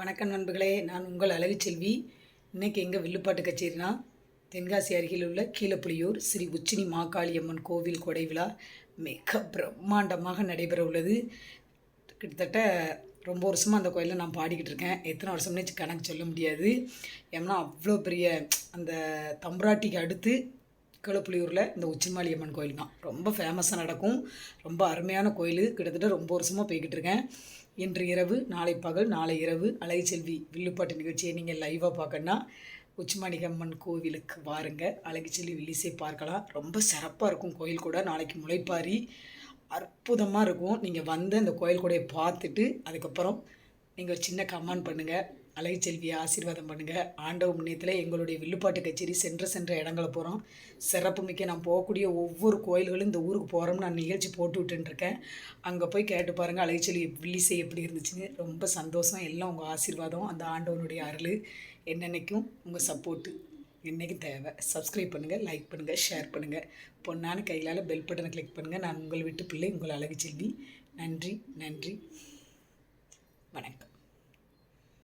வணக்கம் நண்பர்களே, நான் உங்கள் அழகுச்செல்வி. இன்றைக்கி எங்கள் வில்லுப்பாட்டு கச்சேரினா தென்காசி அருகில் உள்ள கீழப்புலியூர் ஸ்ரீ உச்சினி மாகாளியம்மன் கோவில் கொடை விழா மிக பிரம்மாண்டமாக நடைபெற உள்ளது. கிட்டத்தட்ட ரொம்ப வருஷமாக அந்த கோயிலில் நான் பாடிக்கிட்டு இருக்கேன். எத்தனை வருஷம்னே கணக்கு சொல்ல முடியாது. ஏன்னா அவ்வளோ பெரிய அந்த தம்புராட்டிக்கு அடுத்து கீழப்புலியூரில் இந்த உச்சிமாளியம்மன் கோயில் தான் ரொம்ப ஃபேமஸாக நடக்கும். ரொம்ப அருமையான கோயில். கிட்டத்தட்ட ரொம்ப வருஷமாக போய்கிட்டு இருக்கேன். இன்று இரவு, நாளை பகல், நாளை இரவு அழகுச்செல்வி வில்லுப்பாட்டு நிகழ்ச்சியை நீங்கள் லைவாக பார்க்கணுன்னா உச்சிமாளிகம்மன் கோவிலுக்கு வாருங்க. அழகுச்செல்வி வில்லிசை பார்க்கலாம். ரொம்ப சிறப்பாக இருக்கும் கோயில் கூட. நாளைக்கு முளைப்பாரி அற்புதமாக இருக்கும். நீங்கள் வந்து அந்த கோயில் கூடையை பார்த்துட்டு அதுக்கப்புறம் நீங்கள் ஒரு சின்ன கமெண்ட் பண்ணுங்கள். அழகுச்செல்வியை ஆசீர்வாதம் பண்ணுங்கள். ஆண்டவ முன்னியத்தில் எங்களுடைய வில்லுப்பாட்டு கச்சேரி சென்ற இடங்களை போகிறோம். சிறப்பு மிக்க நான் போகக்கூடிய ஒவ்வொரு கோயில்களும் இந்த ஊருக்கு போகிறோம்னு நான் நிகழ்ச்சி போட்டு விட்டுருக்கேன். அங்கே போய் கேட்டு பாருங்கள் அழகுச்செல்வி வில்லிசை எப்படி இருந்துச்சுன்னு. ரொம்ப சந்தோஷம். எல்லாம் உங்கள் ஆசீர்வாதம், அந்த ஆண்டவனுடைய அருள் என்னென்னைக்கும் உங்கள் சப்போர்ட்டு என்றைக்கும் தேவை. சப்ஸ்கிரைப் பண்ணுங்கள், லைக் பண்ணுங்கள், ஷேர் பண்ணுங்கள். பொண்ணான கையிலால் பெல் பட்டனை கிளிக் பண்ணுங்கள். நான் உங்கள் வீட்டு பிள்ளை, உங்கள் அழகுச்செல்வி. நன்றி, நன்றி, வணக்கம்.